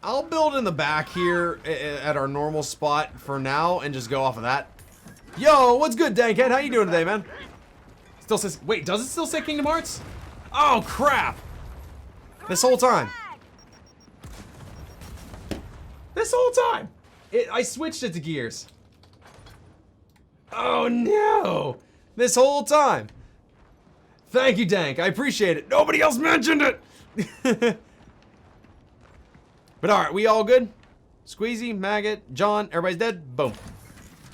I'll build in the back here at our normal spot for now and just go off of that. Yo, what's good, Dankhead? How you doing today, man? Still says, wait, does it still say Kingdom Hearts? Oh, crap. This whole time. This whole time. I switched it to Gears. Oh, no. This whole time. Thank you, Dank. I appreciate it. Nobody else mentioned it. But all right, we all good? Squeezy, Maggot, John, everybody's dead? Boom.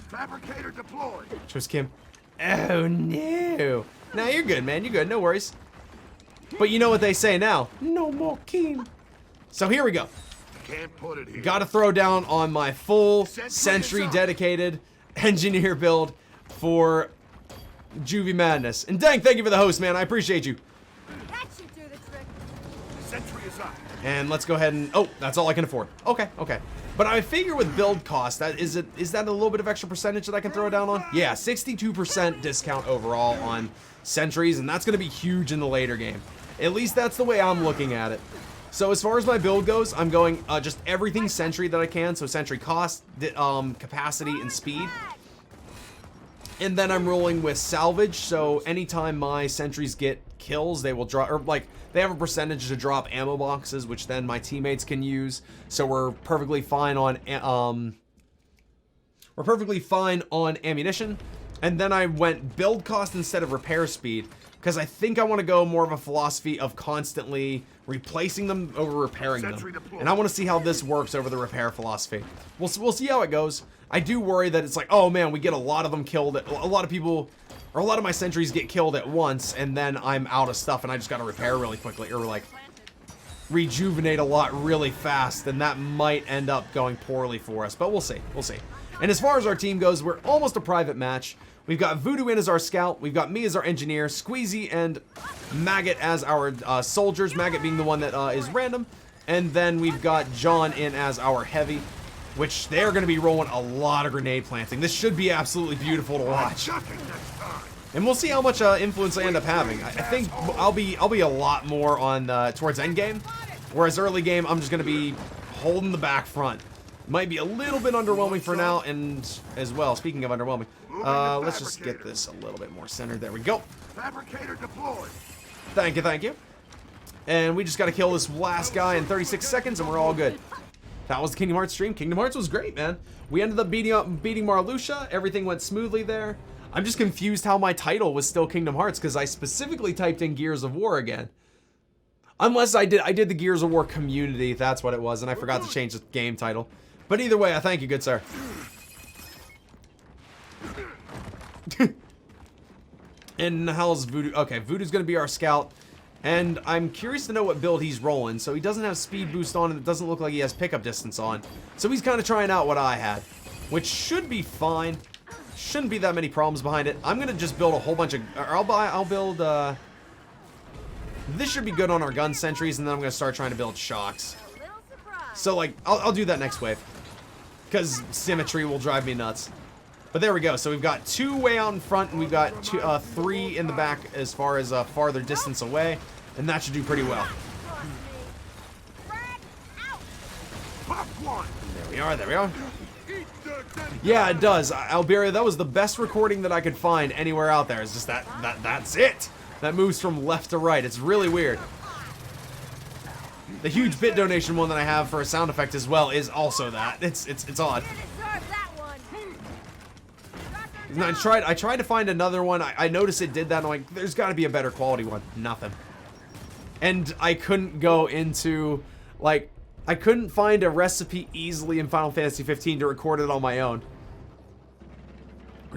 Fabricator deployed. Chose Kim. Oh, no. Nah, you're good, man. You're good. No worries. But you know what they say now. No more Kim. So here we go. Can't put it here. Gotta throw down on my full Sentry dedicated engineer build for Juvie Madness. And Dank, thank you for the host, man. I appreciate you. That should do the trick. Sentry is up. And let's go ahead and... Oh, that's all I can afford. Okay, okay. But I figure with build cost, is that a little bit of extra percentage that I can throw down on? Yeah, 62% discount overall on sentries, and that's going to be huge in the later game. At least that's the way I'm looking at it. So as far as my build goes, I'm going just everything sentry that I can. So sentry cost, capacity, and speed. And then I'm rolling with salvage. So anytime my sentries get kills, they will drop, or like they have a percentage to drop ammo boxes, which then my teammates can use. So we're perfectly fine on ammunition. And then I went build cost instead of repair speed, because I think I want to go more of a philosophy of constantly replacing them over repairing them. And I want to see how this works over the repair philosophy. We'll see how it goes. I do worry that it's like, oh man, we get a lot of them killed. A lot of people, or a lot of my sentries get killed at once, and then I'm out of stuff and I just got to repair really quickly, or like rejuvenate a lot really fast, and that might end up going poorly for us. But we'll see. We'll see. And as far as our team goes, we're almost a private match. We've got Voodoo in as our scout, we've got me as our engineer, Squeezy and Maggot as our soldiers, Maggot being the one that is random, and then we've got John in as our heavy, which they're going to be rolling a lot of grenade planting. This should be absolutely beautiful to watch. And we'll see how much influence I end up having. I think I'll be a lot more on towards end game, whereas early game I'm just going to be holding the back front. Might be a little bit underwhelming for now, and as well, speaking of underwhelming, let's just get this a little bit more centered. There we go. Fabricator deployed. Thank you, thank you. And we just got to kill this last guy in 36 seconds, and we're all good. That was the Kingdom Hearts stream. Kingdom Hearts was great, man. We ended up beating Marluxia. Everything went smoothly there. I'm just confused how my title was still Kingdom Hearts, because I specifically typed in Gears of War again. Unless I did the Gears of War community, that's what it was, and I forgot to change the game title. But either way, I thank you, good sir. And how's Voodoo? Okay, Voodoo's gonna be our scout. And I'm curious to know what build he's rolling. So he doesn't have speed boost on, and it doesn't look like he has pickup distance on. So he's kind of trying out what I had, which should be fine. Shouldn't be that many problems behind it. I'm gonna just build a whole bunch of, or I'll build, this should be good on our gun sentries, and then I'm gonna start trying to build shocks. So like, I'll do that next wave, because symmetry will drive me nuts. But there we go. So we've got 2 way out in front, and we've got 3 in the back as far as farther distance away, and that should do pretty well. There we are. There we are. Yeah, it does. Alberia, that was the best recording that I could find anywhere out there. It's just that's it. That moves from left to right. It's really weird. The huge bit donation one that I have for a sound effect as well is also that. It's odd. And I tried to find another one. I noticed it did that, and I'm like, there's got to be a better quality one. Nothing. And I couldn't go into, like, I couldn't find a recipe easily in Final Fantasy 15 to record it on my own.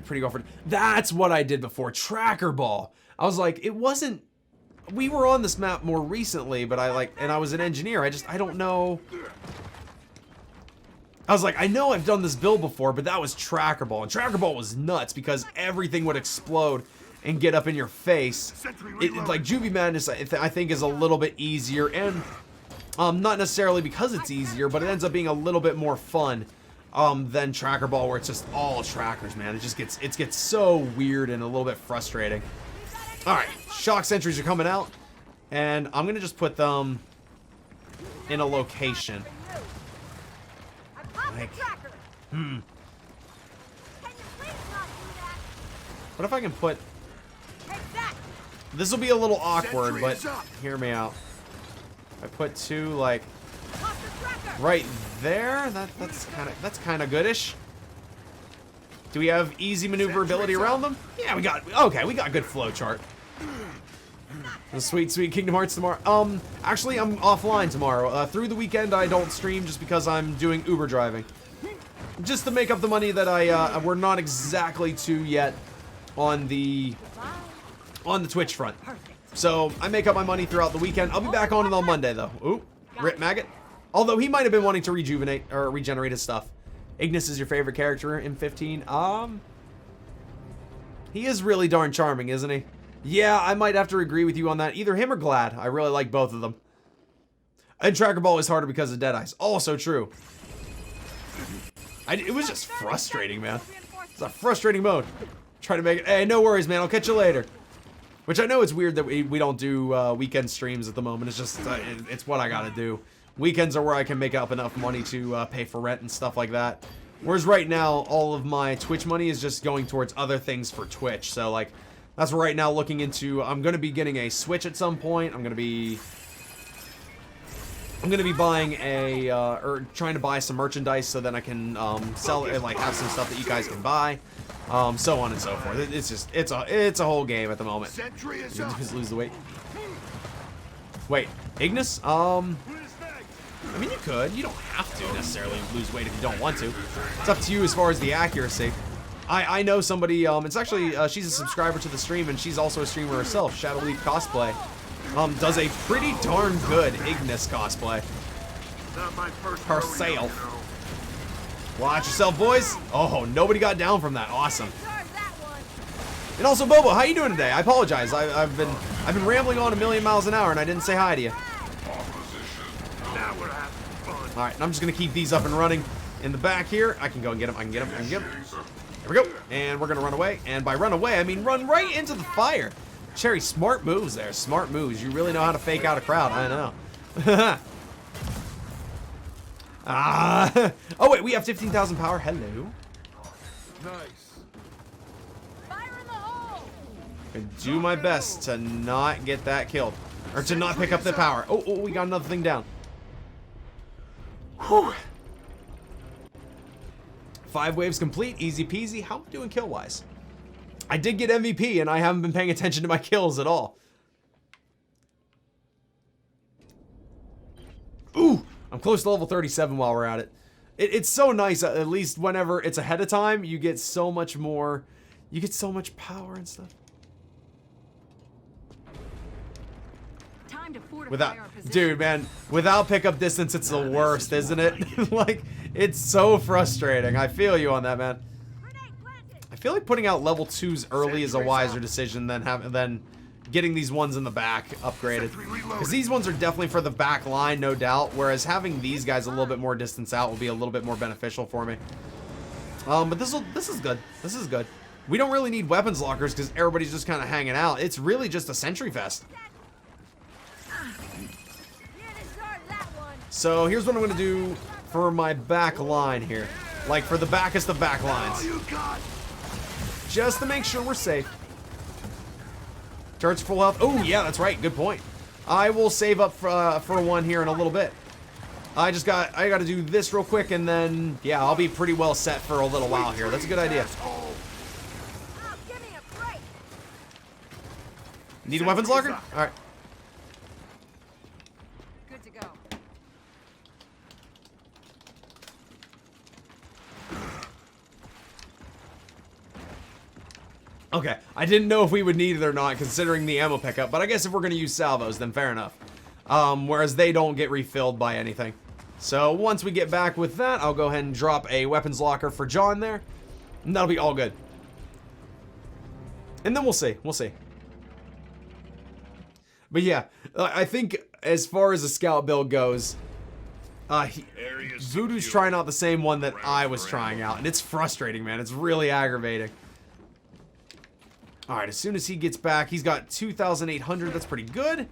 Pretty good. That's what I did before. Tracker ball. I was like, it wasn't. We were on this map more recently, but and I was an engineer. I don't know. I was like, I know I've done this build before, but that was Tracker Ball. And Tracker Ball was nuts because everything would explode and get up in your face. Like Juvie Madness, I think, is a little bit easier. And not necessarily because it's easier, but it ends up being a little bit more fun than Tracker Ball, where it's just all trackers, man. It gets so weird and a little bit frustrating. Alright, shock sentries are coming out. And I'm going to just put them in a location. Like, Tracker. Can you please not do that? what if I can put... Take that. This will be a little awkward, Sentry but is up. hear me out. I put 2, like, Toss the tracker. right there. That's kind of goodish. Do we have easy maneuverability around them? Yeah, we got good flow chart. The sweet Kingdom Hearts tomorrow. Actually, I'm offline tomorrow. Through the weekend, I don't stream just because I'm doing Uber driving. Just to make up the money that we're not exactly to yet on the Twitch front. So I make up my money throughout the weekend. I'll be back on it on Monday though. Ooh, Rip Maggot. Although he might have been wanting to rejuvenate or regenerate his stuff. Ignis is your favorite character in 15. He is really darn charming, isn't he? Yeah, I might have to agree with you on that. Either him or Glad. I really like both of them. And Tracker Ball is harder because of Deadeyes. Also true. It was just frustrating, man. It's a frustrating mode. Try to make it. Hey, no worries, man. I'll catch you later. Which I know it's weird that we don't do weekend streams at the moment. It's just, it's what I gotta do. Weekends are where I can make up enough money to pay for rent and stuff like that. Whereas right now, all of my Twitch money is just going towards other things for Twitch. So, like, that's what right now looking into. I'm going to be getting a Switch at some point. I'm going to be buying a, or trying to buy some merchandise so then I can sell and like have some stuff that you guys can buy. So on and so forth. It's just, it's a whole game at the moment. Sentry is You up. just lose the weight. Wait, Ignis? I mean, you could. You don't have to necessarily lose weight if you don't want to. It's up to you as far as the accuracy. I know somebody, it's actually, she's a subscriber to the stream, and she's also a streamer herself, Shadowleaf Cosplay. Does a pretty darn good Ignis cosplay. Not my first Herself. rodeo, you know. Watch yourself, boys. Oh, nobody got down from that. Awesome. Charge that one. And also, Bobo, how you doing today? I apologize. I've been rambling on a million miles an hour, and I didn't say hi to you. Now we're having fun. All right, and I'm just gonna keep these up and running in the back here. I can go and get them. I can get them. Here we go. And we're gonna run away. And by run away, I mean run right into the fire. Cherry, smart moves there. Smart moves. You really know how to fake out a crowd. I know. Oh wait, we have 15,000 power. Hello. Nice. Fire in the hole. I do my best to not get that killed, or to not pick up the power. Oh, we got another thing down. Whew. 5 waves complete, easy peasy. How am I doing kill wise? I did get MVP, and I haven't been paying attention to my kills at all. Ooh, I'm close to level 37 while we're at it. It's so nice, at least whenever it's ahead of time, you get so much more, you get so much power and stuff. Time to fortify Without, our position. dude, man, without pickup distance, it's the worst, isn't it? Like, it's so frustrating. I feel you on that, man. Grenade planted. I feel like putting out level 2s early is a wiser decision than getting these ones in the back upgraded. Because these ones are definitely for the back line, no doubt. Whereas having these guys a little bit more distance out will be a little bit more beneficial for me. But this is good. This is good. We don't really need weapons lockers because everybody's just kind of hanging out. It's really just a sentry-fest. Yeah, discharge that one. So here's what I'm going to do for my back line here. Like for the backest of back All lines. you got. Just to make sure we're safe. Turret's full health. Oh, yeah, that's right. Good point. I will save up for one here in a little bit. I got to do this real quick, and then, yeah, I'll be pretty well set for a little while here. That's a good idea. Asshole. Oh, give me a break. Need a weapons locker? All right. Good to go. Okay, I didn't know if we would need it or not, considering the ammo pickup, but I guess if we're going to use salvos, then fair enough. Whereas they don't get refilled by anything. So once we get back with that, I'll go ahead and drop a weapons locker for John there, and that'll be all good. And then we'll see. We'll see. But yeah, I think as far as the scout build goes, Voodoo's trying out the same one that I was trying out, and it's frustrating, man. It's really aggravating. All right, as soon as he gets back, he's got 2,800. That's pretty good.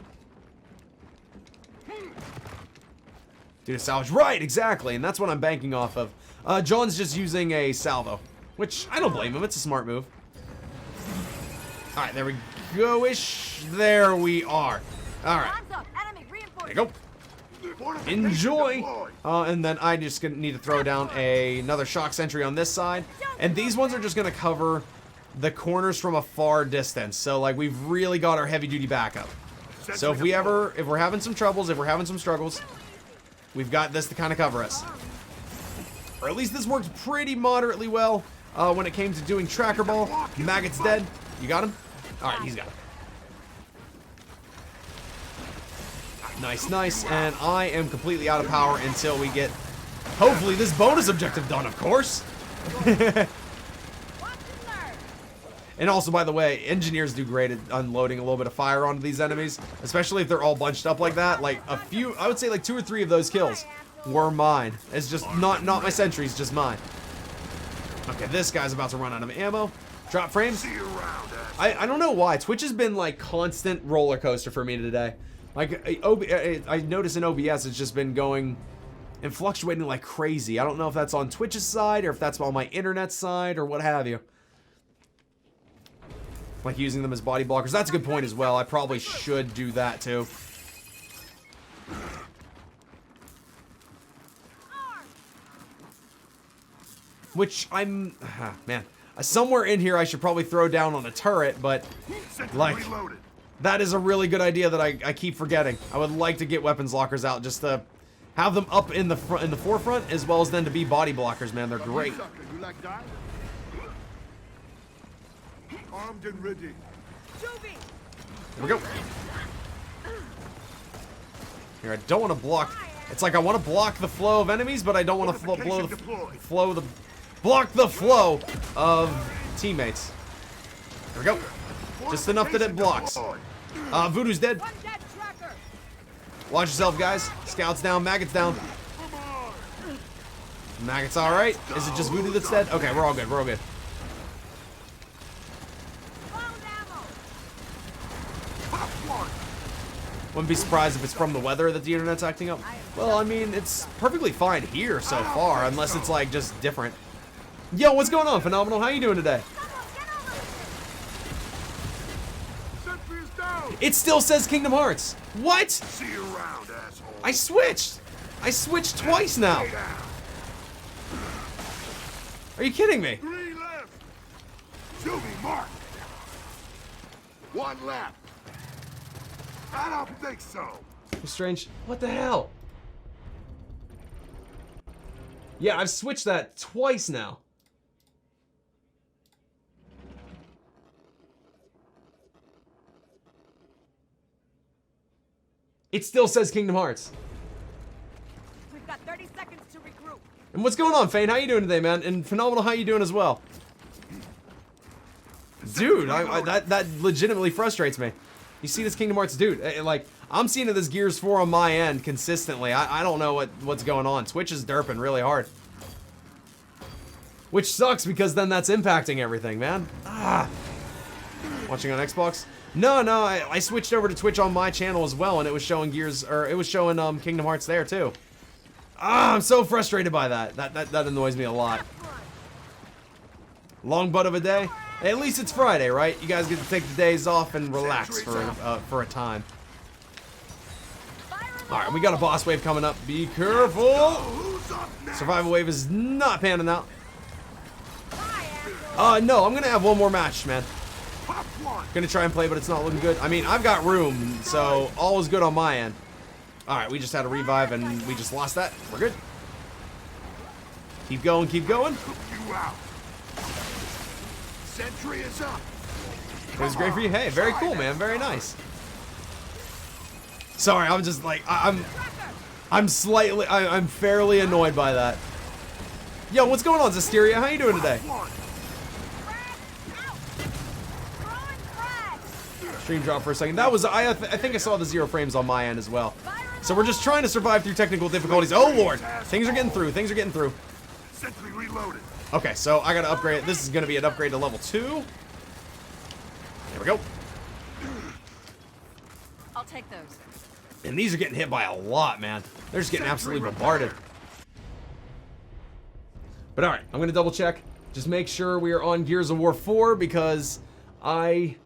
Due to salvage. Right, exactly. And that's what I'm banking off of. John's just using a salvo, which I don't blame him. It's a smart move. All right, there we go-ish. There we are. All right. Time's up. Enemy There you reinforcements. go. Enjoy. And then I just gonna need to throw down another shock sentry on this side. And these ones are just going to cover the corners from a far distance. So, like, we've really got our heavy-duty backup. So if we're having some troubles, if we're having some struggles, we've got this to kind of cover us. Or at least this worked pretty moderately well when it came to doing tracker ball. Maggot's dead. You got him? All right, he's got him. Nice, nice. And I am completely out of power until we get, hopefully, this bonus objective done, of course. And also, by the way, engineers do great at unloading a little bit of fire onto these enemies, especially if they're all bunched up like that. Like a few, I would say like 2 or 3 of those kills were mine. It's just not my sentries, just mine. Okay, this guy's about to run out of ammo. Drop frames. I don't know why. Twitch has been like constant roller coaster for me today. Like I notice in OBS it's just been going and fluctuating like crazy. I don't know if that's on Twitch's side or if that's on my internet side or what have you. Like using them as body blockers. That's a good point as well. I probably should do that too. Which I'm... man. Somewhere in here I should probably throw down on a turret, but... like... that is a really good idea that I keep forgetting. I would like to get weapons lockers out just to have them up in the forefront as well as then to be body blockers, man. They're great. Armed and ready. Juvie. Here we go. Here, I don't want to block. It's like I want to block the flow of enemies, but I don't want to block the flow of teammates. There we go. Just enough that it blocks. Voodoo's dead. One dead tracker. Watch yourself, guys. Scouts down. Maggot's down. Maggot's all right. Is it just Voodoo that's dead? Okay, we're all good. We're all good. Wouldn't be surprised if it's from the weather that the internet's acting up. Well, I mean, it's perfectly fine here so far, unless it's like just different. Yo, what's going on, Phenomenal? How you doing today? It still says Kingdom Hearts. What? See you around, asshole. I switched. I switched twice now. Are you kidding me? 3 left. Juvie, mark. 1 left. I don't think so. Strange. What the hell? Yeah, I've switched that twice now. It still says Kingdom Hearts. We've got 30 seconds to regroup. And what's going on, Fane? How you doing today, man? And Phenomenal, how you doing as well? Dude, that legitimately frustrates me. You see this Kingdom Hearts, dude, like, I'm seeing this Gears 4 on my end consistently. I don't know what's going on. Twitch is derping really hard. Which sucks because then that's impacting everything, man. Watching on Xbox? No, I switched over to Twitch on my channel as well, and it was showing Gears, or it was showing Kingdom Hearts there too. I'm so frustrated by that. That annoys me a lot. Long butt of a day. At least it's Friday, right? You guys get to take the days off and relax for a time. All right, we got a boss wave coming up. Be careful. Survival wave is not panning out. No, I'm gonna have one more match, man. Gonna try and play, but it's not looking good. I mean, I've got room, so all is good on my end. All right, we just had a revive and we just lost that. We're good. Keep going, keep going. Sentry is up. It was great for you. Hey, very cool, man. Very nice. Sorry, I'm just like I'm fairly annoyed by that. Yo, what's going on, Zisteria? How you doing today? Stream drop for a second. That was I think I saw the 0 frames on my end as well. So we're just trying to survive through technical difficulties. Oh lord, things are getting through. Things are getting through. Sentry reloaded. Okay, so I gotta upgrade. This is gonna be an upgrade to level 2. There we go. I'll take those. And these are getting hit by a lot, man. They're just getting absolutely bombarded. But alright, I'm gonna double check. Just make sure we are on Gears of War 4 because I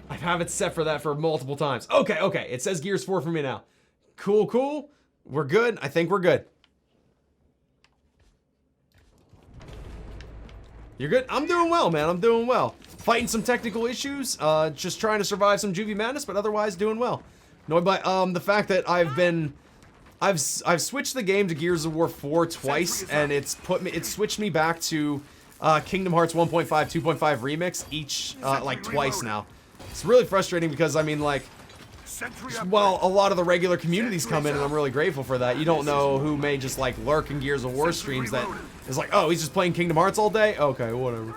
have it set for that for multiple times. Okay, okay. It says Gears 4 for me now. Cool, cool. We're good. I think we're good. You're good? I'm doing well, man. I'm doing well. Fighting some technical issues. Just trying to survive some Juvie Madness, but otherwise doing well. Annoyed by the fact that I've switched the game to Gears of War 4 twice, and it's switched me back to Kingdom Hearts 1.5, 2.5 Remix each like twice now. It's really frustrating because I mean like, well, a lot of the regular communities come in, and I'm really grateful for that. You don't know who may just like lurk in Gears of War streams that is like, oh, he's just playing Kingdom Hearts all day. Okay, whatever.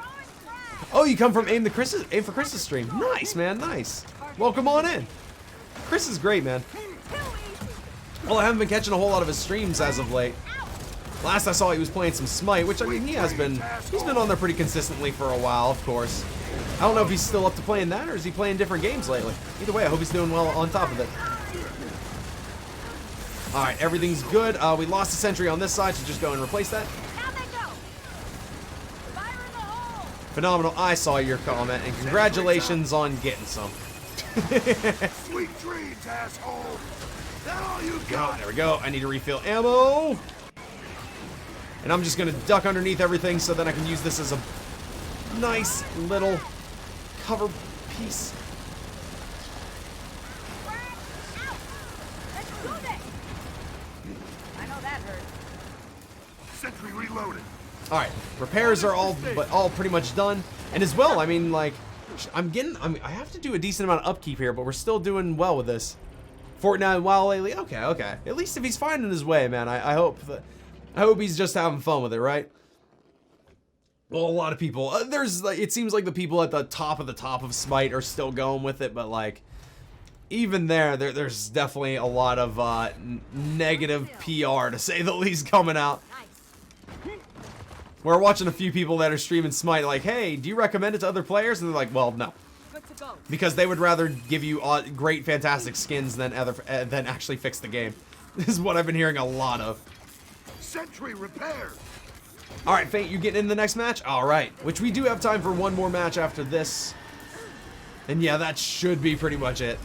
Oh, you come from Aim for Chris's stream. Nice, man, nice. Welcome on in. Chris is great, man. Well, I haven't been catching a whole lot of his streams as of late. Last I saw, he was playing some Smite, which I mean, he's been on there pretty consistently for a while, of course. I don't know if he's still up to playing that, or is he playing different games lately? Either way, I hope he's doing well on top of it. All right, everything's good. We lost a sentry on this side, so just go and replace that. Phenomenal. I saw your comment, and congratulations on getting some. Sweet dreams, asshole. That all you got? There we go. I need to refill ammo. And I'm just gonna duck underneath everything so that I can use this as a nice little cover piece. I know that hurt. Sentry reloaded. All right, repairs are all pretty much done, and as well, I mean, like, I have to do a decent amount of upkeep here, but we're still doing well with this. Fortnite WoW lately, okay, okay. At least if he's finding his way, man, I hope he's just having fun with it, right? Well, a lot of people, it seems like the people at the top of Smite are still going with it, but like, even there's definitely a lot of negative PR, to say the least, coming out. We're watching a few people that are streaming Smite like, hey, do you recommend it to other players? And they're like, well, no. Because they would rather give you great, fantastic skins than actually fix the game. This is what I've been hearing a lot of. Sentry repaired. All right, Fate, you getting in the next match? All right, which we do have time for one more match after this. And yeah, that should be pretty much it.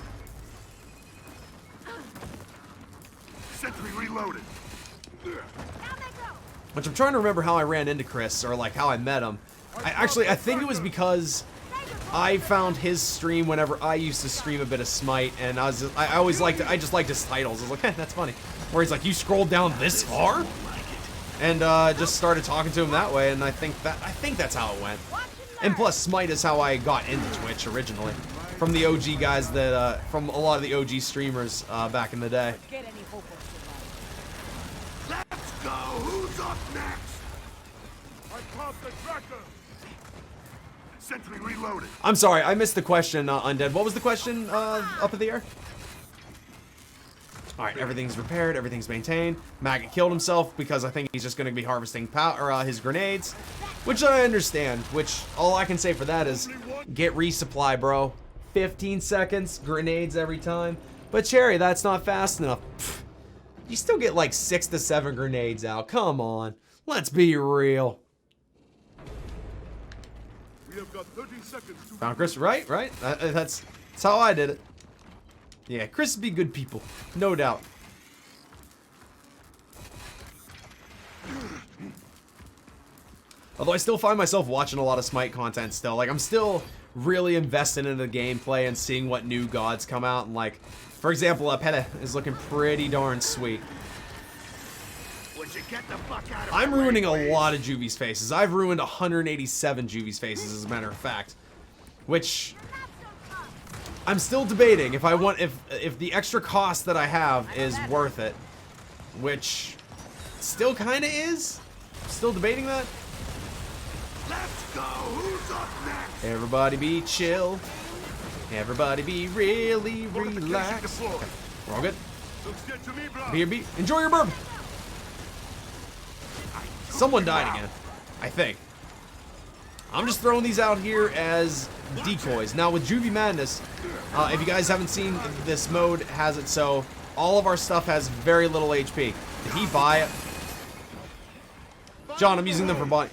Sentry reloaded. Which I'm trying to remember how I ran into Chris, or like how I met him. I think it was because I found his stream whenever I used to stream a bit of Smite, and I just liked his titles. I was like, hey, that's funny. Where he's like, you scrolled down this far? And just started talking to him that way, and I think that's how it went. And plus, Smite is how I got into Twitch originally, from the OG guys from a lot of the OG streamers back in the day. Let's go. Who's up next? I popped the tracker. Sentry reloaded. I'm sorry, I missed the question, Undead. What was the question up in the air? All right, everything's repaired, everything's maintained. Maggot killed himself because I think he's just going to be harvesting his grenades, which I understand. Which all I can say for that is get resupply, bro. 15 seconds, grenades every time. But Cherry, that's not fast enough. Pfft. You still get like 6 to 7 grenades out. Come on, let's be real. We have got 30 seconds to Found Chris, right? That's how I did it. Yeah, Chris be good people, no doubt. Although I still find myself watching a lot of Smite content still. Like, I'm still really invested in the gameplay and seeing what new gods come out. And like, for example, Peta is looking pretty darn sweet. Would you get the fuck out of I'm ruining a lot of Juvie's faces. I've ruined 187 Juvie's faces, as a matter of fact. Which I'm still debating if if the extra cost that I have is worth it. Which still kinda is. Still debating that. Let's go. Who's up next? Everybody be chill. Everybody be really relaxed. Okay, we're all good. Looks good to me, bro. BRB, enjoy your burp. Someone died again, I think. I'm just throwing these out here as decoys. Now with Juvie Madness, if you guys haven't seen, this mode has it so all of our stuff has very little HP. Did he buy it? John, I'm using them for body.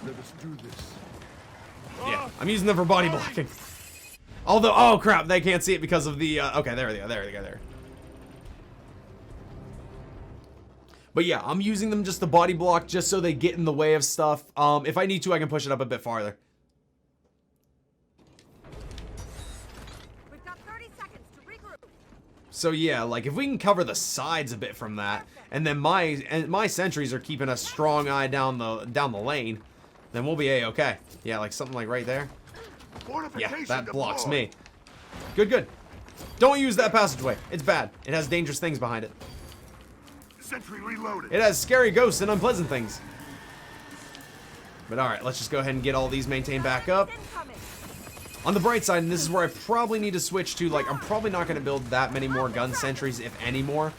Let us do this. Yeah, I'm using them for body blocking. Although, oh crap, they can't see it because of the, okay, there they go, there. But yeah, I'm using them just to body block just so they get in the way of stuff. If I need to, I can push it up a bit farther. We've got 30 seconds to regroup. So yeah, like if we can cover the sides a bit from that, and then my sentries are keeping a strong eye down the lane, then we'll be a-okay. Yeah, like something like right there. Yeah, that blocks me. Good. Don't use that passageway. It's bad. It has dangerous things behind it. Sentry reloaded. It has scary ghosts and unpleasant things. But alright, let's just go ahead and get all these maintained back up. On the bright side, and this is where I probably need to switch to, like, I'm probably not going to build that many more gun sentries, if any more.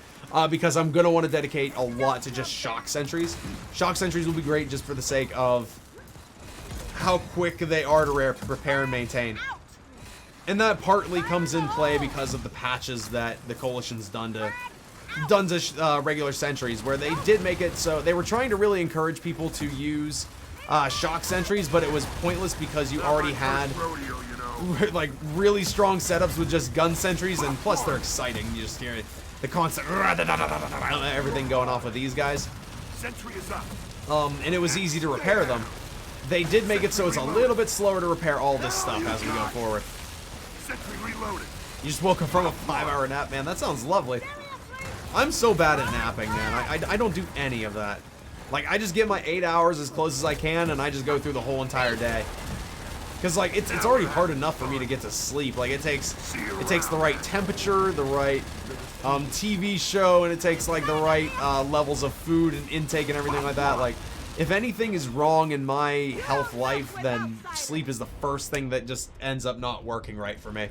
Because I'm going to want to dedicate a lot to just shock sentries. Shock sentries will be great just for the sake of how quick they are to repair and maintain. And that partly comes in play because of the patches that the Coalition's done to regular sentries, where they did make it so they were trying to really encourage people to use shock sentries, but it was pointless because you already had like really strong setups with just gun sentries, and plus they're exciting. You just hear the constant everything going off with these guys. Sentry is up. And it was easy to repair them. They did make it so it's a little bit slower to repair all this stuff as we go forward. Sentry reloaded. You just woke up from a 5-hour nap, man. That sounds lovely. I'm so bad at napping, man. I don't do any of that. Like, I just get my 8 hours as close as I can, and I just go through the whole entire day. Because, like, it's already hard enough for me to get to sleep. Like, it takes the right temperature, the right TV show, and it takes, like, the right levels of food and intake and everything like that. Like, if anything is wrong in my health life, then sleep is the first thing that just ends up not working right for me.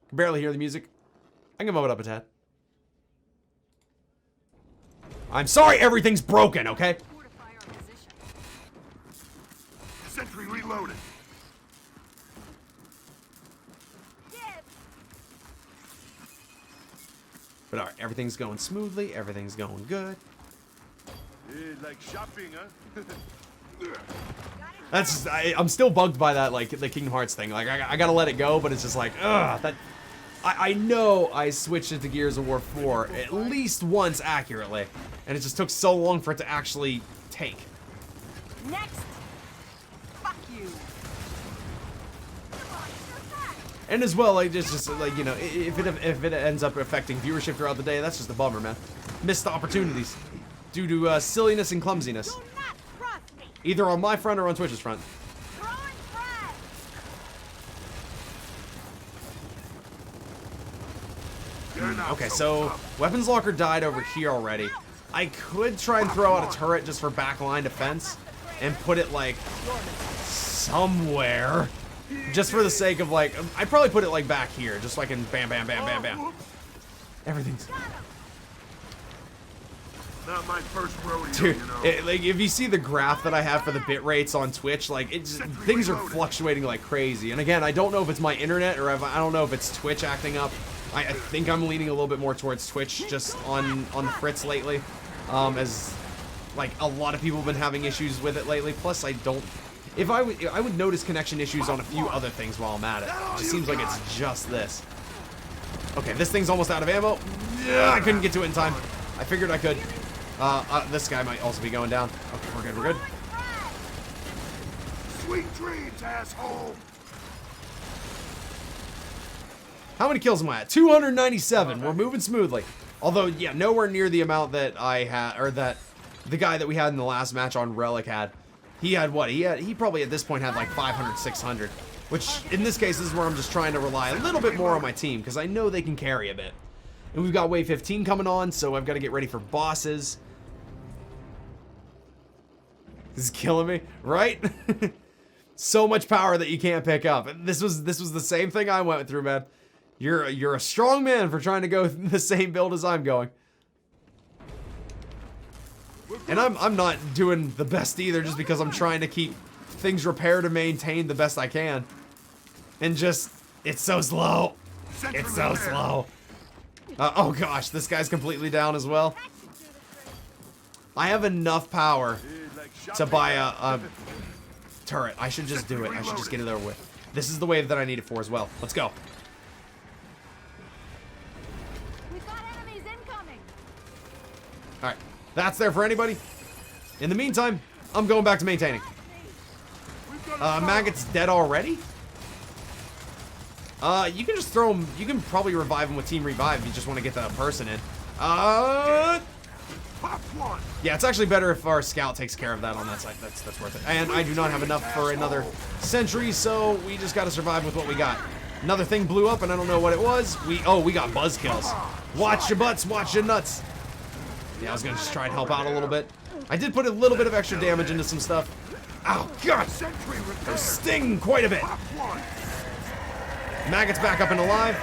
Can barely hear the music. I can move it up a tad. I'm sorry everything's broken, okay? Sentry reloaded. But alright, everything's going smoothly, everything's going good. Like shopping, huh? That's I'm still bugged by that, like the Kingdom Hearts thing. Like I gotta let it go, but it's just like, ugh. That I know I switched it to Gears of War 4 at least once accurately, and it just took so long for it to actually take. Next. Fuck you. And as well, like just like, you know, if it ends up affecting viewership throughout the day, that's just a bummer, man. Missed opportunities due to silliness and clumsiness, Do not cross me. either on my front or on Twitch's front. Throwing frag. Okay, so weapons locker died over here already. I could try and throw out a turret just for backline defense and put it like somewhere, just for the sake of like, I'd probably put it like back here, just so I can bam, bam, bam, bam, bam. Everything's. Not my first rodeo, Dude, you know. like if you see the graph that I have for the bit rates on Twitch, like things are fluctuating like crazy. And again, I don't know if it's my internet or if, I don't know if it's Twitch acting up. I think I'm leaning a little bit more towards Twitch just on the fritz lately, as like a lot of people have been having issues with it lately. Plus, I would notice connection issues on a few other things while I'm at it. It just seems like it's just this. Okay, this thing's almost out of ammo. Yeah, I couldn't get to it in time. I figured I could. This guy might also be going down. Okay, we're good, we're good. Sweet dreams, asshole. How many kills am I at? 297. We're moving smoothly. Although, yeah, nowhere near the amount that I had, or that the guy that we had in the last match on Relic had. He had what? He probably at this point had like 500, 600. Which, in this case, is where I'm just trying to rely a little bit more on my team, because I know they can carry a bit. And we've got Wave 15 coming on, so I've got to get ready for bosses. This is killing me, right? So much power that you can't pick up. And this was the same thing I went through, man. You're a strong man for trying to go the same build as I'm going. And I'm not doing the best either, just because I'm trying to keep things repaired and maintained the best I can. And just, it's so slow. It's so slow. Oh gosh, this guy's completely down as well. I have enough power to buy a turret. I should just do it. I should just get it over with. This is the wave that I need it for as well. Let's go. We've got enemies incoming. Alright, that's there for anybody. In the meantime, I'm going back to maintaining. Maggot's dead already? You can just throw him. You can probably revive him with Team Revive if you just want to get that person in. Yeah, it's actually better if our scout takes care of that on that side. That's worth it. And I do not have enough for another sentry, so we just got to survive with what we got. Another thing blew up, and I don't know what it was. We got buzz kills. Watch your butts, watch your nuts. Yeah, I was gonna just try and help out a little bit. I did put a little bit of extra damage into some stuff. Ow, God! Those sting quite a bit. Maggot's back up and alive.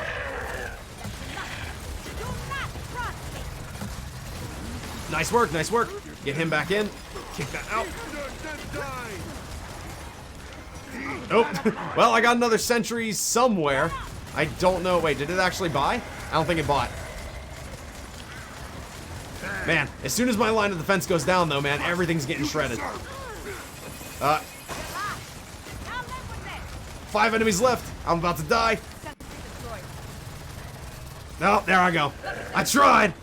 Nice work, nice work. Get him back in. Kick that out. Nope. Well, I got another sentry somewhere. I don't know. Wait, did it actually buy? I don't think it bought. Man, as soon as my line of defense goes down, though, man, everything's getting shredded. 5 enemies left. I'm about to die. No, there I go. I tried.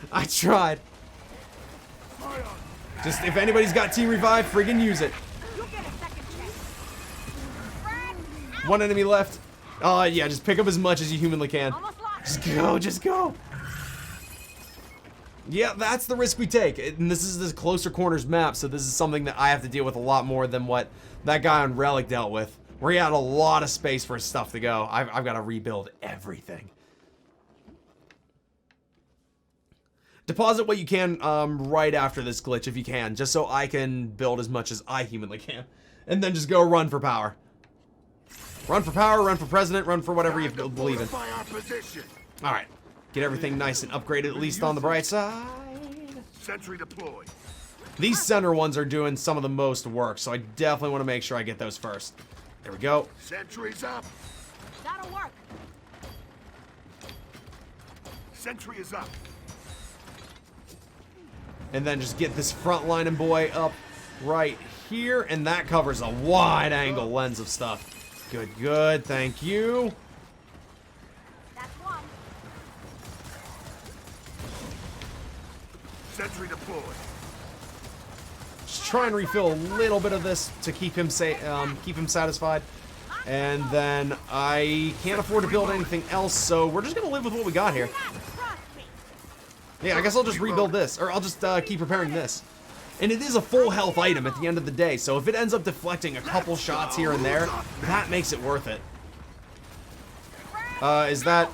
Just, if anybody's got Team Revive, friggin' use it. One enemy left. Yeah, just pick up as much as you humanly can. Just go. Yeah, that's the risk we take. And this is the closer corners map, so this is something that I have to deal with a lot more than what that guy on Relic dealt with. Where he had a lot of space for his stuff to go. I've got to rebuild everything. Deposit what you can right after this glitch if you can, just so I can build as much as I humanly can. And then just go run for power. Run for power, run for president, run for whatever you believe in. Alright. Get everything nice and upgraded, at least on the bright side. Sentry deployed. These center ones are doing some of the most work, so I definitely want to make sure I get those first. There we go. Sentry's up. That'll work. Sentry is up. And then just get this front lining boy up right here, and that covers a wide angle lens of stuff. Good, thank you. That's one. Sentry deployed. Just try and refill a little bit of this to keep him satisfied. And then I can't afford to build anything else, so we're just gonna live with what we got here. Yeah, I guess I'll just rebuild this, or I'll just keep repairing this. And it is a full health item at the end of the day, so if it ends up deflecting a couple shots here and there, that makes it worth it. Is that...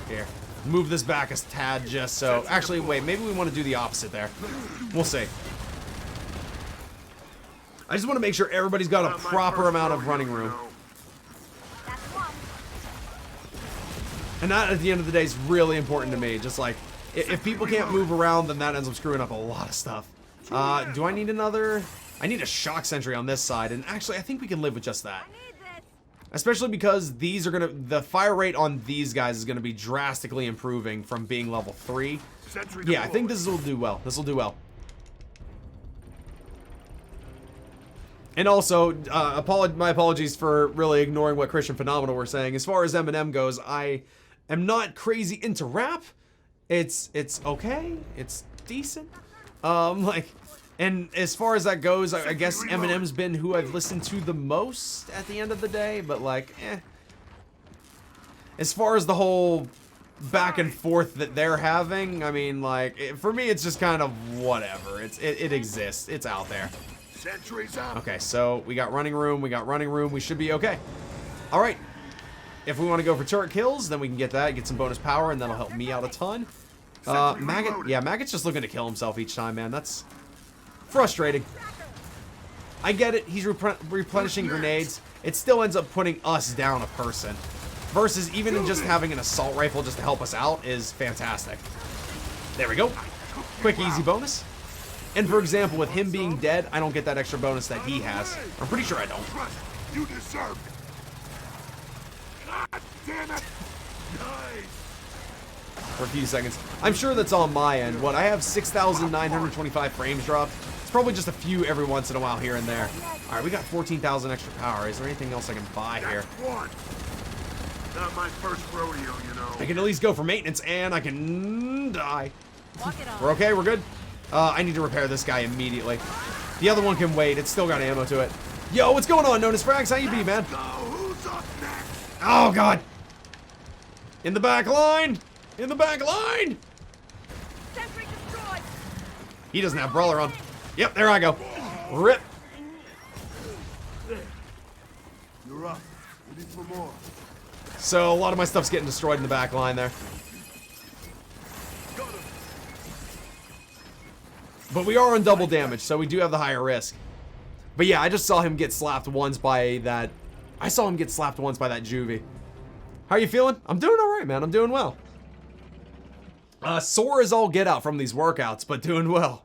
Here. Move this back a tad just so... Actually, wait, maybe we want to do the opposite there. We'll see. I just want to make sure everybody's got a proper amount of running room. And that, at the end of the day, is really important to me. Just like, if people can't move around, then that ends up screwing up a lot of stuff. Do I need another? I need a shock sentry on this side, and actually, I think we can live with just that. Especially because these are gonna, the fire rate on these guys is gonna be drastically improving from being level 3. Yeah, I think this will do well. This will do well. And also, my apologies for really ignoring what Christian Phenomenal were saying. As far as Eminem goes, I am not crazy into rap. It's okay. It's decent. And as far as that goes, I guess Eminem's been who I've listened to the most at the end of the day. But like, as far as the whole back and forth that they're having, I mean, like, for me, it's just kind of whatever. It exists. It's out there. Okay, so we got running room. We should be okay. All right. If we want to go for turret kills, then we can get that, get some bonus power, and that'll help me out a ton. Maggot, yeah, Maggot's just looking to kill himself each time, man. That's frustrating. I get it. He's replenishing grenades. It still ends up putting us down a person. Versus even in just having an assault rifle just to help us out is fantastic. There we go. Quick, easy bonus. And for example, with him being dead, I don't get that extra bonus that he has. I'm pretty sure I don't. You deserve it. God damn it. Nice. For a few seconds. I'm sure that's on my end. What, I have 6,925 frames dropped. It's probably just a few every once in a while here and there. Alright, we got 14,000 extra power. Is there anything else I can buy here? One. Not my first rodeo, you know. I can at least go for maintenance, and I can die. Walk it on. We're okay, we're good. I need to repair this guy immediately. The other one can wait. It's still got ammo to it. Yo, what's going on, Notice Frags? How you be, man? Go. Who's up next? Oh, God. In the back line. In the back line. Sentry destroyed. He doesn't have brawler on. Yep, there I go. Rip. You're up. We need some more. So a lot of my stuff's getting destroyed in the back line there. Got him. But we are on double damage, so we do have the higher risk. But yeah, I just saw him get slapped once by that. I saw him get slapped once by that Juvie. How are you feeling? I'm doing alright, man. I'm doing well. Sore as all get out from these workouts, but doing well.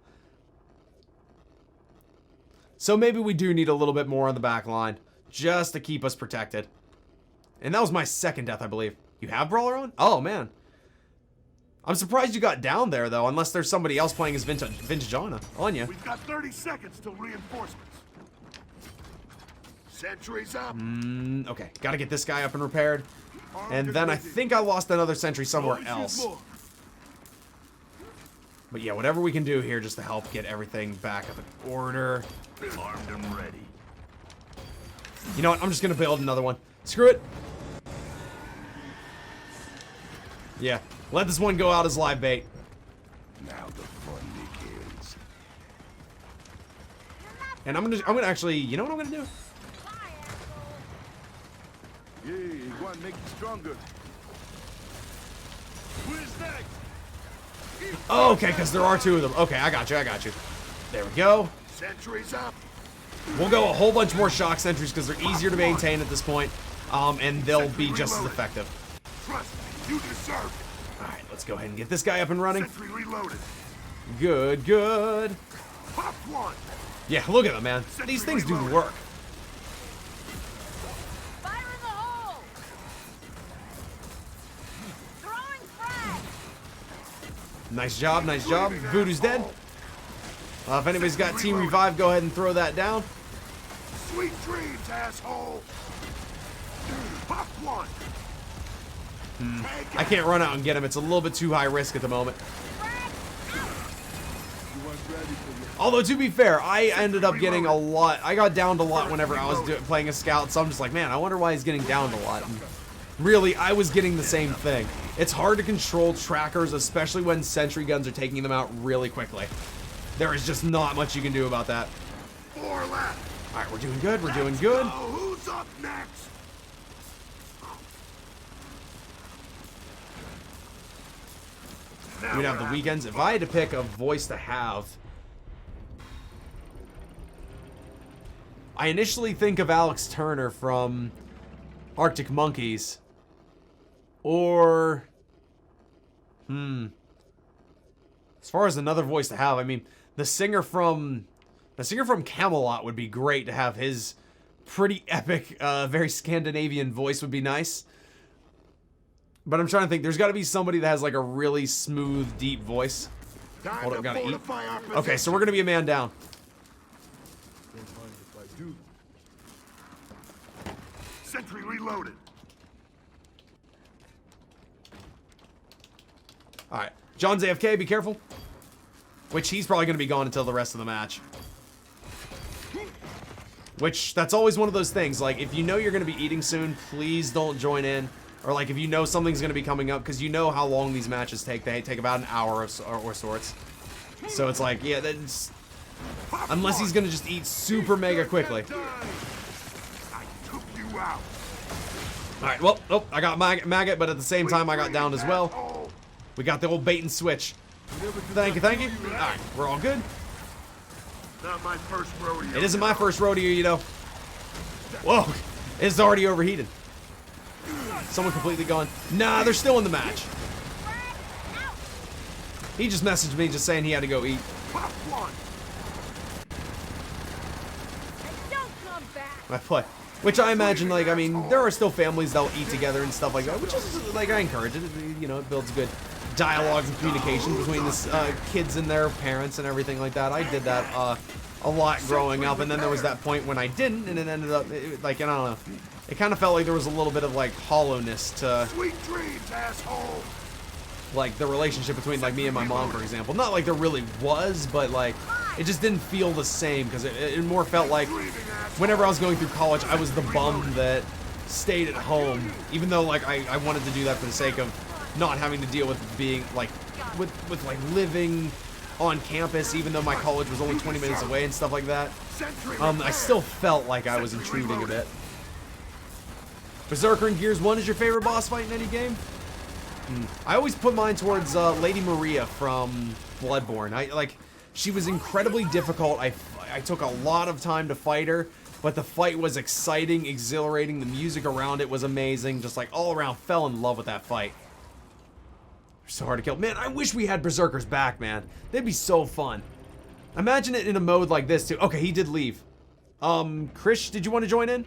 So maybe we do need a little bit more on the back line, just to keep us protected. And that was my second death, I believe. You have brawler on? Oh, man. I'm surprised you got down there, though, unless there's somebody else playing as Vintage on you. We've got 30 seconds till reinforcements. Sentry's up. Okay, gotta get this guy up and repaired. And then I think I lost another sentry somewhere else. But yeah, whatever we can do here just to help get everything back up in order. Armed and ready. You know what? I'm just gonna build another one. Screw it. Yeah, let this one go out as live bait. Now the fun begins. And I'm gonna actually, you know what I'm gonna do? Yeah, you want to make it stronger. Who's next? Oh, okay, because there are two of them. Okay, I got you, I got you. There we go. Sentry's up. We'll go a whole bunch more shock sentries because they're easier to maintain at this point, and they'll be just as effective. Trust me, you deserve it. All right, let's go ahead and get this guy up and running. Sentry reloaded. Good, good. Pop one. Yeah, look at them, man. These things do the work. Fire in the hole. Throwing frag. Nice job, nice job. Voodoo's dead. If anybody's got Team Revive, go ahead and throw that down. Sweet dreams, asshole. Pop one. I can't run out and get him. It's a little bit too high risk at the moment. Although, to be fair, I ended up getting a lot. I got downed a lot whenever I was playing a scout, so I'm just like, man, I wonder why he's getting downed a lot. And really, I was getting the same thing. It's hard to control trackers, especially when sentry guns are taking them out really quickly. There is just not much you can do about that. 4 left. All right, we're doing good. We're doing good. Oh, who's up next? We'd have the weekends. If I had to pick a voice to have, I initially think of Alex Turner from Arctic Monkeys. Or, as far as another voice to have, I mean, the singer from Camelot would be great to have. His pretty epic, very Scandinavian voice would be nice. But I'm trying to think. There's got to be somebody that has like a really smooth, deep voice. Hold up, gotta eat. Okay, so we're gonna be a man down. Sentry reloaded. All right, John's AFK. Be careful. Which he's probably gonna be gone until the rest of the match. Which that's always one of those things. Like if you know you're gonna be eating soon, please don't join in. Or like if you know something's going to be coming up, because you know how long these matches take. They take about an hour or sorts. So it's like, yeah, that's... Unless he's going to just eat super mega quickly. I took you out. Alright, well, oh, I got maggot, but at the same time I got downed as well. We got the old bait and switch. Thank you, thank you. Alright, we're all good. Not my first rodeo. It isn't my first rodeo, you know. Whoa, it's already overheated. Someone completely gone. Nah, they're still in the match. He just messaged me just saying he had to go eat. Pop one. Don't come back. I play. Which I imagine, like, I mean, there are still families that'll eat together and stuff like that, which is, like, I encourage it. You know, it builds good dialogue and communication between the kids and their parents and everything like that. I did that a lot growing up, and then there was that point when I didn't, and it ended up, like, I don't know. It kind of felt like there was a little bit of, like, hollowness to, Sweet dreams, asshole. like, the relationship between, like, me and my mom, for example. Not like there really was, but, like, it just didn't feel the same, because it more felt like whenever I was going through college, I was the bum that stayed at home, even though, like, I wanted to do that for the sake of not having to deal with being, like, with like, living on campus, even though my college was only 20 minutes away and stuff like that. I still felt like I was intruding a bit. Berserker in Gears 1 is your favorite boss fight in any game? I always put mine towards Lady Maria from Bloodborne. She was incredibly difficult. I took a lot of time to fight her, but the fight was exciting, exhilarating. The music around it was amazing. Just like all around, fell in love with that fight. They're so hard to kill. Man, I wish we had Berserkers back, man. They'd be so fun. Imagine it in a mode like this too. Okay, he did leave. Krish, did you want to join in?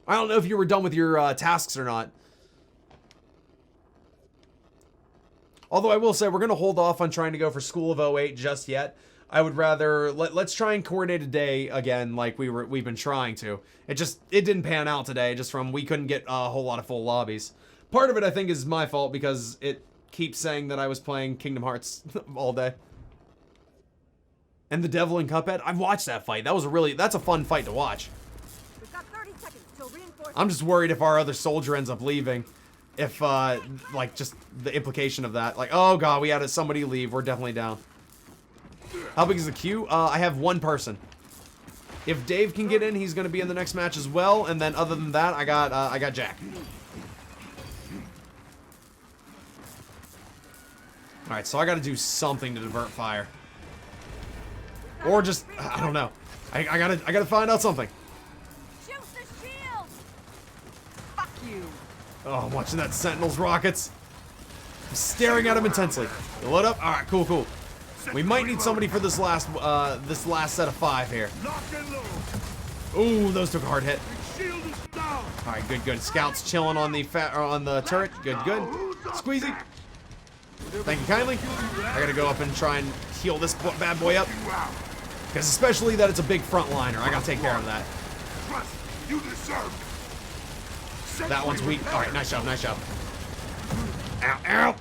I don't know if you were done with your tasks or not. Although I will say we're going to hold off on trying to go for School of 08 just yet. I would rather let's try and coordinate a day again like we've been trying to. It didn't pan out today just from we couldn't get a whole lot of full lobbies. Part of it I think is my fault because it keeps saying that I was playing Kingdom Hearts all day. And the Devil in Cuphead, I've watched that fight. That's a fun fight to watch. We've got 30 seconds till reinforcements. I'm just worried if our other soldier ends up leaving. If, like, just the implication of that. Like, oh god, we had somebody leave. We're definitely down. How big is the queue? I have one person. If Dave can get in, he's going to be in the next match as well. And then other than that, I got Jack. Alright, so I got to do something to divert fire. Or just, I don't know. I gotta find out something. Shoot the shield. Fuck you. Oh, I'm watching that Sentinel's rockets. I'm staring at him intensely. You load up? Alright, cool, cool. We might need somebody for this last set of 5 here. Ooh, those took a hard hit. Alright, good, good. Scouts chilling on the turret. Good, good. Squeezy. Thank you kindly. I gotta go up and try and heal this bad boy up. Because especially that it's a big frontliner. I gotta take care of that. That one's weak. Alright, nice job, nice job. Ow, ow.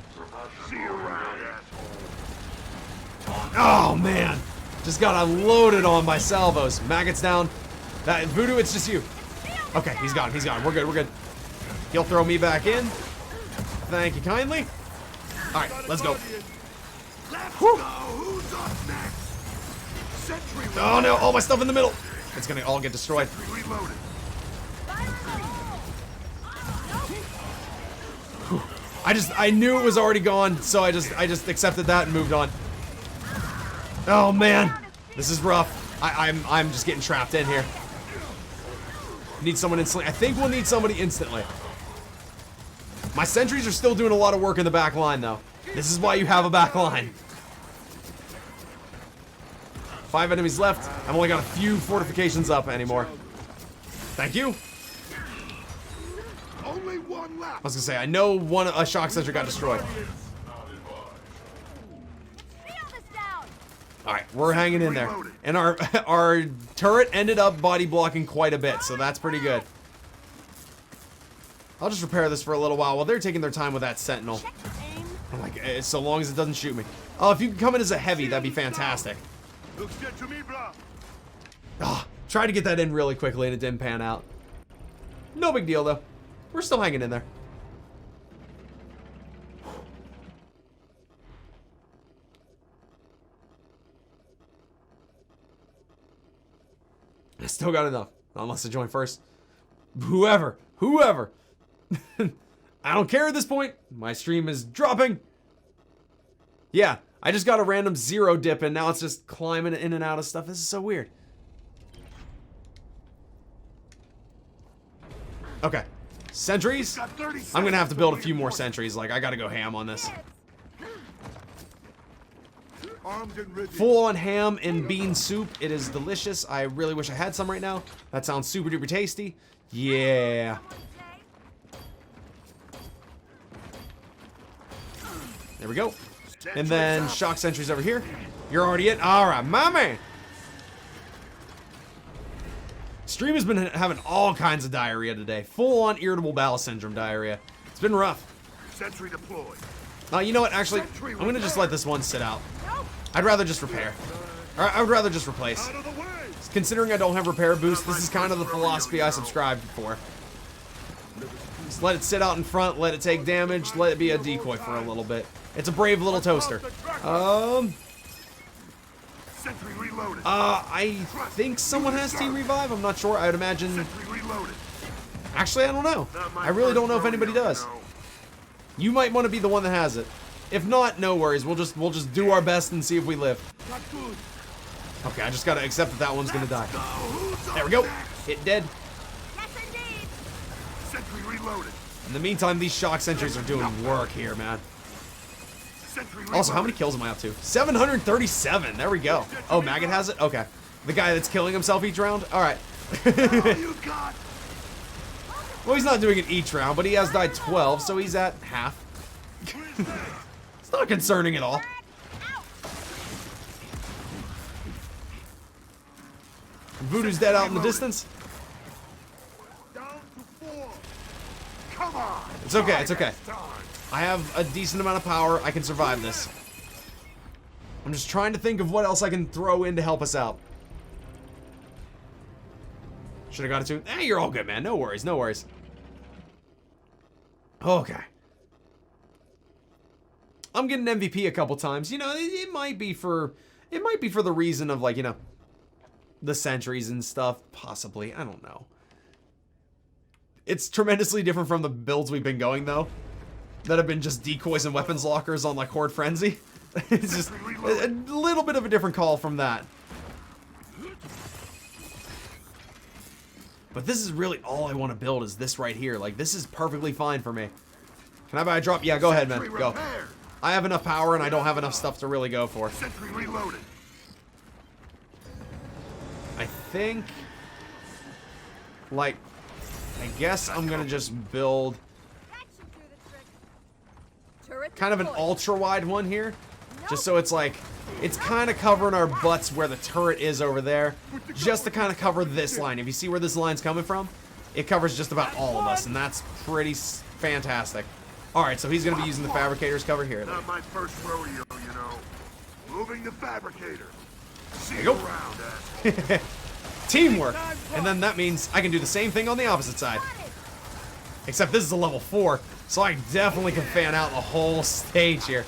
Oh, man. Just got unloaded on by salvos. Maggots down. That Voodoo, it's just you. Okay, he's gone, he's gone. We're good, we're good. He'll throw me back in. Thank you kindly. Alright, let's go. Whew. Oh no, all my stuff in the middle. It's gonna all get destroyed. I knew it was already gone, so I just accepted that and moved on. Oh man, this is rough. I'm just getting trapped in here. Need someone instantly. I think we'll need somebody instantly. My sentries are still doing a lot of work in the back line though. This is why you have a back line. 5 enemies left. I've only got a few fortifications up anymore. Thank you. Only one left. I was gonna say, I know a shock sentry got destroyed. Alright, we're hanging in there. And our turret ended up body blocking quite a bit, so that's pretty good. I'll just repair this for a little while they're taking their time with that sentinel. I'm like, so long as it doesn't shoot me. Oh, if you could come in as a heavy, that'd be fantastic. Looks good to me, bro. Ah, tried to get that in really quickly and it didn't pan out. No big deal though. We're still hanging in there. I still got enough. Unless I join first. Whoever. I don't care at this point. My stream is dropping. Yeah, I just got a random 0 dip and now it's just climbing in and out of stuff. This is so weird. Okay. Sentries? I'm gonna have to build a few more sentries. Like, I gotta go ham on this. Full on ham and bean soup. It is delicious. I really wish I had some right now. That sounds super duper tasty. Yeah. There we go. And then shock sentries over here. You're already in. All right, my man. Stream has been having all kinds of diarrhea today. Full on irritable bowel syndrome diarrhea. It's been rough. Sentry deployed. You know what? Actually, I'm gonna just let this one sit out. I'd rather just repair. Or I would rather just replace. Considering I don't have repair boost, this is kind of the philosophy I subscribed for. Just let it sit out in front, let it take damage, let it be a decoy for a little bit. It's a brave little toaster. Sentry reloaded. I think someone has Team Revive. I'm not sure. I would imagine. Sentry reloaded. Actually, I don't know. I really don't know if anybody does. You might want to be the one that has it. If not, no worries. We'll just do our best and see if we live. Not good. Okay, I just gotta accept that that one's gonna die. Go. Who's There up we go. next? Hit dead. Yes, indeed. Sentry reloaded. In the meantime, these shock sentries are doing work here, man. Sentry reloaded. Also, how many kills am I up to? 737. There we go. Oh, Maggot has it? Okay. The guy that's killing himself each round? Alright. All you got. Well, he's not doing it each round, but he has died 12, so he's at half. It's not concerning at all. Voodoo's dead out in the distance. Down to 4. Come on. It's okay, it's okay. Time. I have a decent amount of power. I can survive this. I'm just trying to think of what else I can throw in to help us out. Should have got it too. Hey, you're all good, man. No worries, no worries. Okay. I'm getting MVP a couple times. You know, it might be for the reason of, like, you know, the sentries and stuff. Possibly. I don't know. It's tremendously different from the builds we've been going, though. That have been just decoys and weapons lockers on, like, Horde Frenzy. It's just a little bit of a different call from that. But this is really all I want to build is this right here. Like, this is perfectly fine for me. Can I buy a drop? Yeah, go ahead, man. Go. I have enough power and I don't have enough stuff to really go for. Sentry reloaded. I think, like, I guess I'm gonna just build That should do the trick. Turret kind of an deployed. ultra wide one here, just so it's like, it's kind of covering our butts where the turret is over there, just to kind of cover this line. If you see where this line's coming from, it covers just about all of us, and that's pretty fantastic. All right, so he's gonna be using the fabricator's cover here. Not my first rodeo, you know. Moving the fabricator. See you you go. around, asshole. Teamwork, and then that means I can do the same thing on the opposite side. Except this is a level 4, so I definitely can fan out the whole stage here.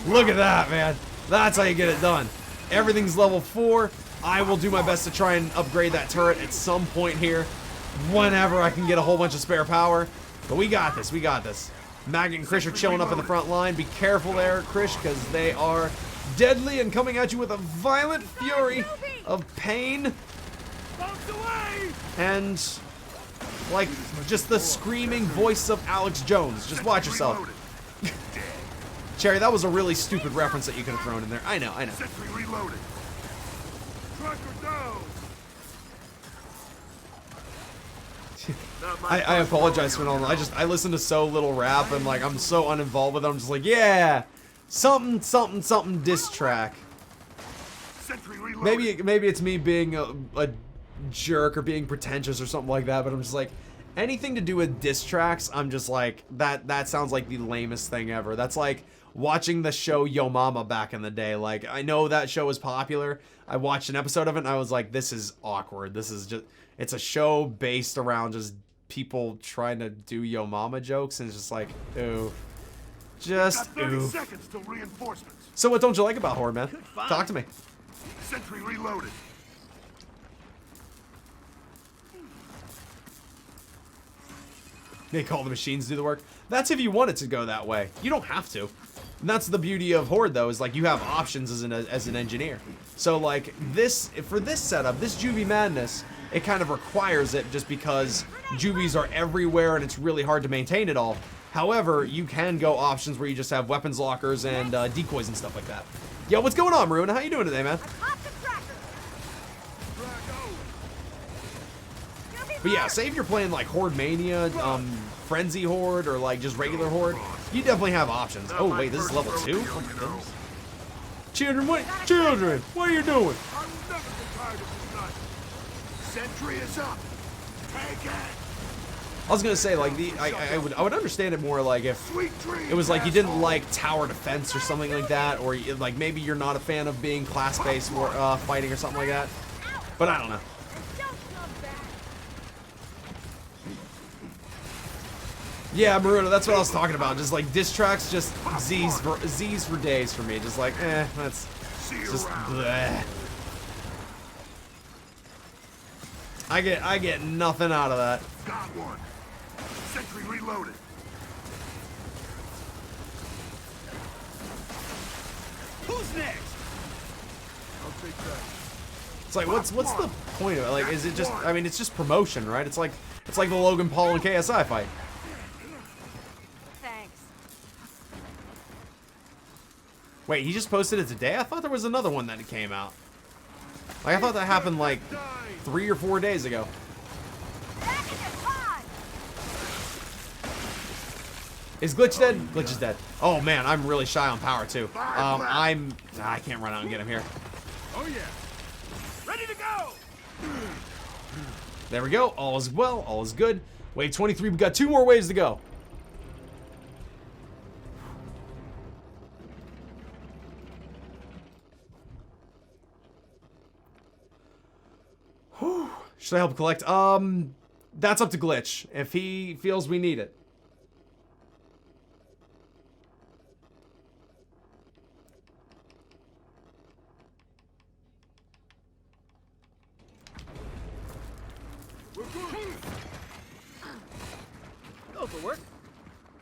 Look at that, man. That's how you get it done. Everything's level 4. I will do my best to try and upgrade that turret at some point here, whenever I can get a whole bunch of spare power. But we got this, we got this. Maggot and Krish are chilling up in the front line. Be careful there, Krish, because they are deadly and coming at you with a violent fury of pain. And, like, just the screaming voice of Alex Jones. Just watch yourself. Cherry, that was a really stupid reference that you could have thrown in there. I know, I know. Sentry reloaded. Tracker down. I apologize for all. I listen to so little rap and, like, I'm so uninvolved with it. I'm just like, yeah, something, something, something diss track. Sentry reloaded. Maybe it's me being a jerk or being pretentious or something like that, but I'm just like, anything to do with diss tracks, I'm just like, that sounds like the lamest thing ever. That's like watching the show Yo Mama back in the day. Like, I know that show was popular. I watched an episode of it and I was like, this is awkward. This is just, it's a show based around just people trying to do Yo Mama jokes, and it's just like, ooh. Just, Got 30 ooh. seconds till reinforcements. So what don't you like about Horde, man? Talk to me. Sentry reloaded. Make all the machines do the work. That's if you want it to go that way. You don't have to. And that's the beauty of Horde, though, is like you have options as an engineer. So like for this setup, this Juvie Madness, it kind of requires it just because Juvies are everywhere and it's really hard to maintain it all. However, you can go options where you just have weapons lockers and decoys and stuff like that. Yo, what's going on, Maroon? How you doing today, man? But yeah, say if you're playing like Horde Mania, Frenzy Horde, or like just regular Horde, you definitely have options. Oh wait, this is level 2? Oh my goodness. Children, what are you doing? I will never get tired of this nut. Sentry is up. Take it. I was gonna say like I would understand it more like if it was like you didn't like tower defense or something like that, or like maybe you're not a fan of being class-based fighting or something like that. But I don't know. Yeah, Maruno, that's what I was talking about. Just like diss tracks, just Z's for days for me. Just like, that's just bleh. I get nothing out of that. Got one. Sentry reloaded. Who's next? I'll take that. It's like, what's the point of it? Like, is it just? I mean, it's just promotion, right? It's like the Logan Paul and KSI fight. Wait, he just posted it today? I thought there was another one that came out. Like, I thought that happened like 3 or 4 days ago. Is Glitch dead? Glitch is dead. Oh man, I'm really shy on power too. I can't run out and get him here. Oh yeah. Ready to go. There we go. All is well. All is good. Wave 23. We got 2 more waves to go. Should I help collect? That's up to Glitch, if he feels we need it. Go for work.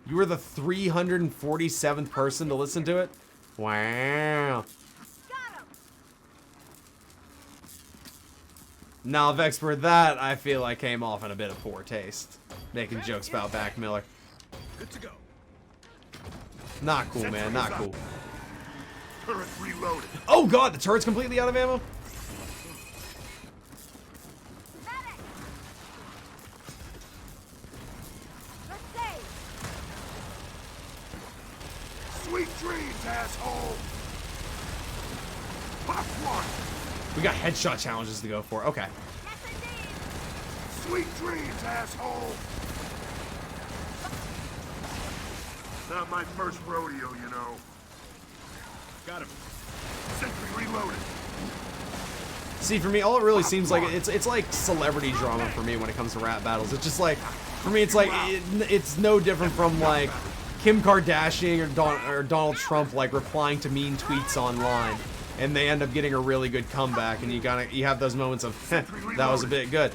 You were the 347th person to listen to it? Wow. Now, Vex, for that, I feel I came off in a bit of poor taste. Making jokes about Back Miller. Good to go. Not cool, man. Not cool. Turret reloaded. Oh, God. The turret's completely out of ammo? Sweet dreams, asshole. Pop one. We got headshot challenges to go for. Okay. Sweet dreams, asshole. Not my first rodeo, you know. Got him. Sentry reloaded. See, for me, all it really seems like it's like celebrity drama for me when it comes to rap battles. It's just like, for me, it's like it's no different from like Kim Kardashian or Donald Trump like replying to mean tweets online, and they end up getting a really good comeback, and you have those moments of that was a bit good,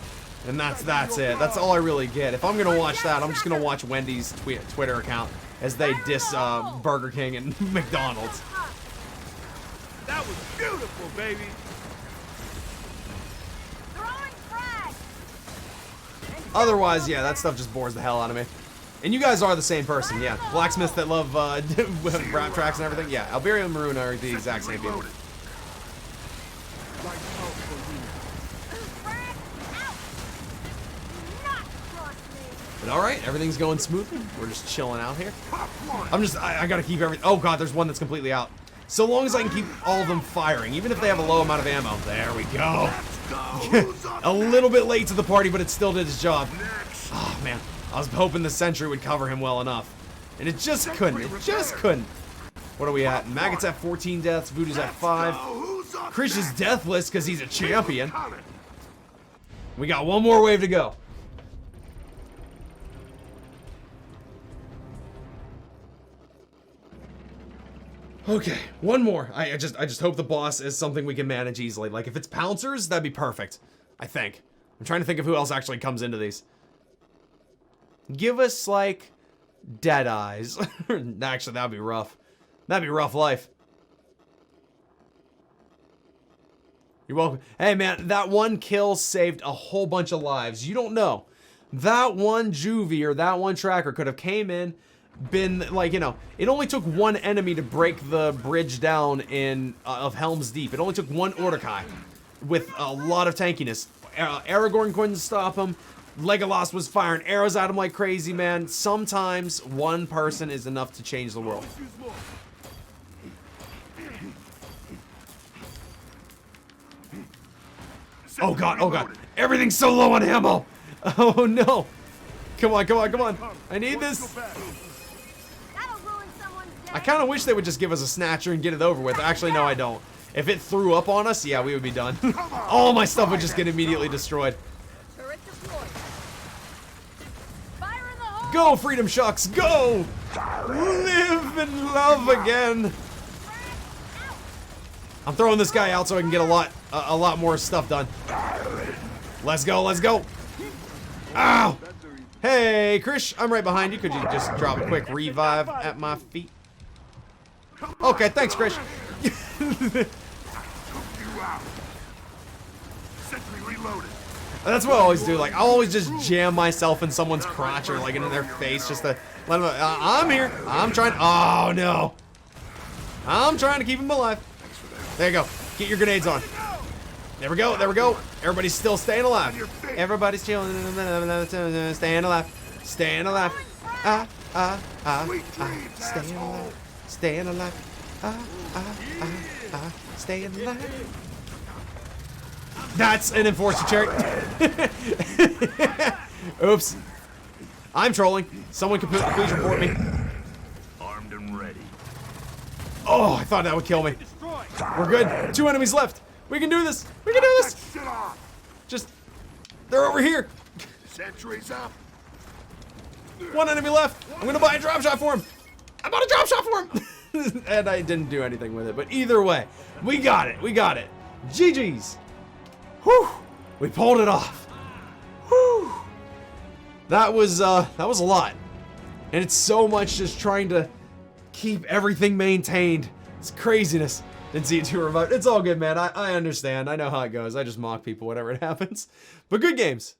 and that's it. That's all I really get. If I'm gonna watch that, I'm just gonna watch Wendy's Twitter account as they diss Burger King and McDonald's. That was beautiful, baby. Otherwise, yeah, that stuff just bores the hell out of me. And you guys are the same person, yeah. Blacksmiths that love rap tracks and everything. Yeah, Alberia and Maroon are the exact same people. But alright, everything's going smoothly. We're just chilling out here. I gotta keep everything. Oh god, there's one that's completely out. So long as I can keep all of them firing, even if they have a low amount of ammo. There we go. A little bit late to the party, but it still did its job. Oh man, I was hoping the sentry would cover him well enough. And it just couldn't. It just couldn't. What are we at? Maggot's at 14 deaths. Voodoo's at 5. Krish is deathless because he's a champion. We got one more wave to go. Okay, one more. I just hope the boss is something we can manage easily. Like, if it's pouncers, that'd be perfect. I think. I'm trying to think of who else actually comes into these. Give us, like, dead eyes. Actually, that'd be rough. That'd be rough life. You're welcome. Hey man, that one kill saved a whole bunch of lives. You don't know. That one Juvie or that one tracker could have came in, been like, you know, it only took one enemy to break the bridge down in of Helm's Deep. It only took one Ordokai with a lot of tankiness. Aragorn couldn't stop him. Legolas was firing arrows at him like crazy, man. Sometimes one person is enough to change the world. Oh god, oh god. Everything's so low on ammo. Oh no. Come on, come on, come on. I need this. That'll ruin someone's day. I kind of wish they would just give us a snatcher and get it over with. Actually, no, I don't. If it threw up on us, yeah, we would be done. All my stuff would just get immediately destroyed. Turret deployed. Fire in the hole. Go, Freedom Shucks, go! Live and love again. I'm throwing this guy out so I can get a lot more stuff done. Let's go, let's go. Ow! Hey, Krish, I'm right behind you. Could you just drop a quick revive at my feet? Okay, thanks, Krish. Sentry reloaded. That's what I always do. Like, I'll always just jam myself in someone's crotch or like into their face just to let them. I'm here. I'm trying. Oh no. I'm trying to keep him alive. There you go. Get your grenades on. There we go. There we go. Everybody's still staying alive. Everybody's chilling. Staying alive. Staying alive. Staying alive. Staying alive. Staying alive. That's an enforcer, Cherry. Oops. I'm trolling. Someone can please report me. Armed and ready. Oh, I thought that would kill me. We're good. 2 enemies left. We can do this. We can do this. Shit off. Just, they're over here. Sentries up. 1 enemy left. I'm gonna buy a drop shot for him. I bought a drop shot for him. And I didn't do anything with it. But either way, we got it. We got it. GG's. Whew. We pulled it off. Whew. That was a lot. And it's so much just trying to keep everything maintained. It's craziness. Didn't see it too remote. It's all good, man. I understand. I know how it goes. I just mock people whenever it happens. But good games.